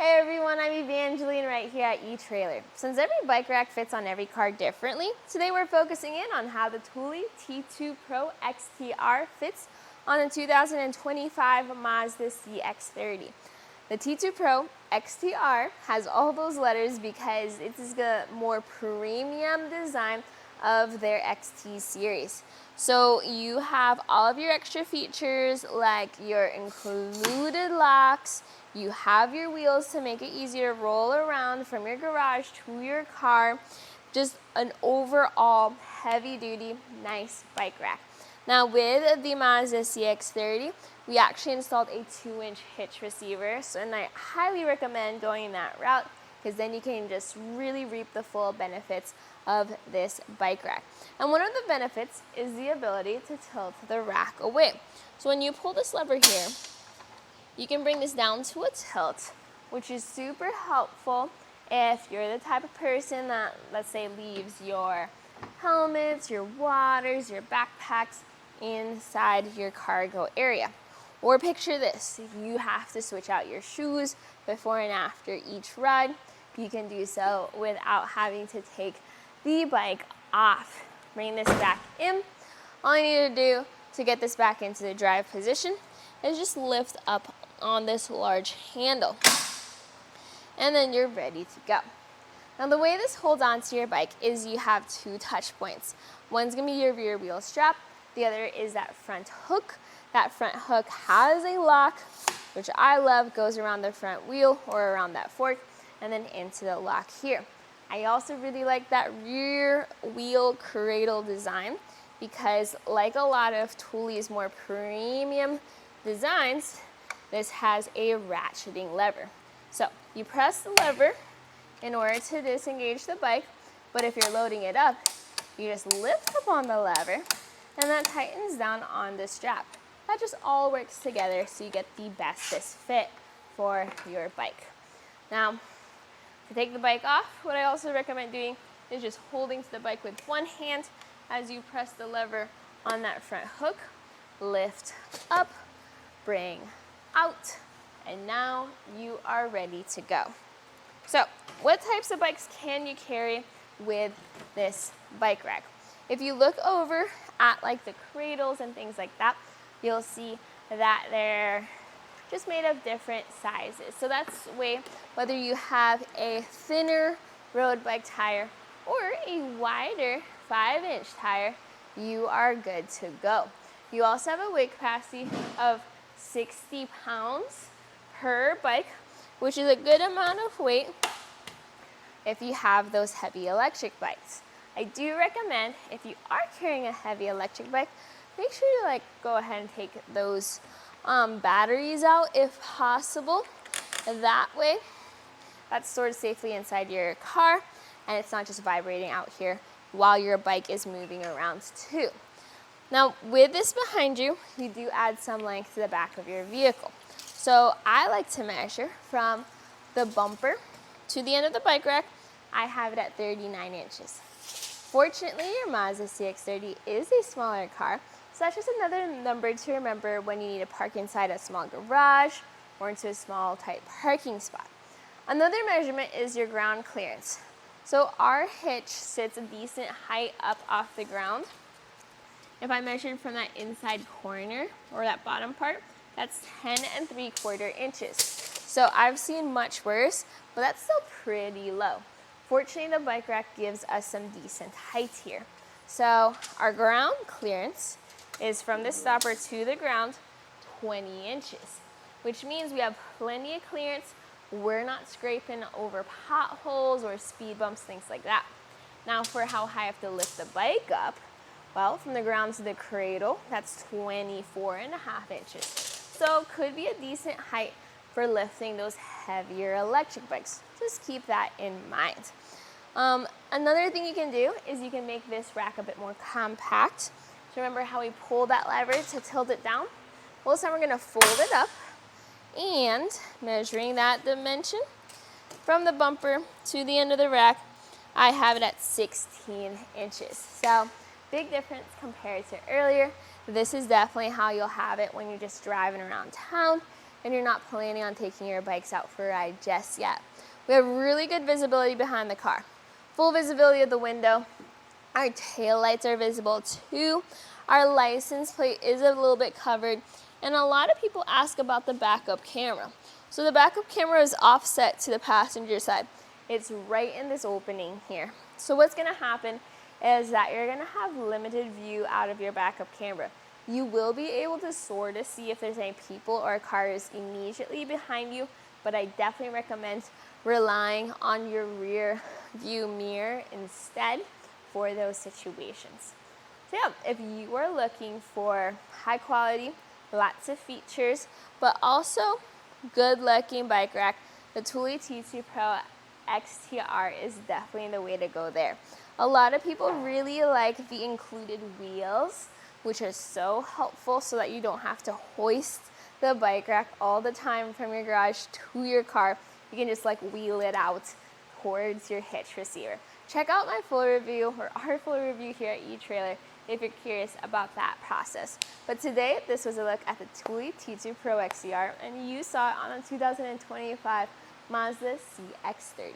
Hey everyone, I'm Evangeline right here at etrailer. Since every bike rack fits on every car differently, today we're focusing in on how the Thule T2 Pro XTR fits on a 2025 Mazda CX-30. The T2 Pro XTR has all those letters because it is the more premium design of their XT series. So you have all of your extra features like your included locks, you have your wheels to make it easier to roll around from your garage to your car, just an overall heavy-duty, nice bike rack. Now with the Mazda CX-30, we actually installed a 2-inch hitch receiver, and I highly recommend going that route because then you can just really reap the full benefits of this bike rack. And one of the benefits is the ability to tilt the rack away. So when you pull this lever here, you can bring this down to a tilt, which is super helpful if you're the type of person that, let's say, leaves your helmets, your waters, your backpacks inside your cargo area. Or picture this, you have to switch out your shoes before and after each ride. You can do so without having to take the bike off. Bring this back in. All you need to do to get this back into the drive position is just lift up on this large handle. And then you're ready to go. Now the way this holds onto your bike is you have two touch points. One's gonna be your rear wheel strap. The other is that front hook. That front hook has a lock, which I love, goes around the front wheel or around that fork and then into the lock here. I also really like that rear wheel cradle design because like a lot of Thule's more premium designs, this has a ratcheting lever. So you press the lever in order to disengage the bike, but if you're loading it up, you just lift up on the lever and that tightens down on the strap. That just all works together so you get the bestest fit for your bike. Now, to take the bike off, what I also recommend doing is just holding to the bike with one hand as you press the lever on that front hook, lift up, bring out, and now you are ready to go. So, what types of bikes can you carry with this bike rack? If you look over at like the cradles and things like that, you'll see that they're just made of different sizes. So that's whether you have a thinner road bike tire or a wider 5-inch tire, you are good to go. You also have a weight capacity of 60 pounds per bike, which is a good amount of weight if you have those heavy electric bikes. I do recommend if you are carrying a heavy electric bike, make sure you go ahead and take those batteries out if possible. That way, that's stored safely inside your car and it's not just vibrating out here while your bike is moving around too. Now, with this behind you, you do add some length to the back of your vehicle. So I like to measure from the bumper to the end of the bike rack. I have it at 39 inches. Fortunately, your Mazda CX-30 is a smaller car, so that's just another number to remember when you need to park inside a small garage or into a small, tight parking spot. Another measurement is your ground clearance. So our hitch sits a decent height up off the ground. If I measured from that inside corner or that bottom part, that's 10 3/4 inches. So I've seen much worse, but that's still pretty low. Fortunately, the bike rack gives us some decent height here. So our ground clearance is from the stopper to the ground, 20 inches, which means we have plenty of clearance. We're not scraping over potholes or speed bumps, things like that. Now for how high I have to lift the bike up, well, from the ground to the cradle, that's 24.5 inches. So could be a decent height for lifting those heavier electric bikes. Just keep that in mind. Another thing you can do is you can make this rack a bit more compact. So remember how we pulled that lever to tilt it down? Well, this time we're gonna fold it up and measuring that dimension from the bumper to the end of the rack, I have it at 16 inches. So big difference compared to earlier. This is definitely how you'll have it when you're just driving around town. and you're not planning on taking your bikes out for a ride just yet. We have really good visibility behind the car. Full visibility of the window. Our tail lights are visible too. Our license plate is a little bit covered, and a lot of people ask about the backup camera. So the backup camera is offset to the passenger side. It's right in this opening here. So what's gonna happen is that you're gonna have limited view out of your backup camera. You will be able to sort of see if there's any people or cars immediately behind you, but I definitely recommend relying on your rear view mirror instead for those situations. So yeah, if you are looking for high quality, lots of features, but also good looking bike rack, the Thule T2 Pro XTR is definitely the way to go there. A lot of people really like the included wheels, which are so helpful so that you don't have to hoist the bike rack all the time from your garage to your car. You can just like wheel it out towards your hitch receiver. Check out my full review, or our full review here at eTrailer, if you're curious about that process. But today, this was a look at the Thule T2 Pro XTR, and you saw it on a 2025 Mazda CX-30.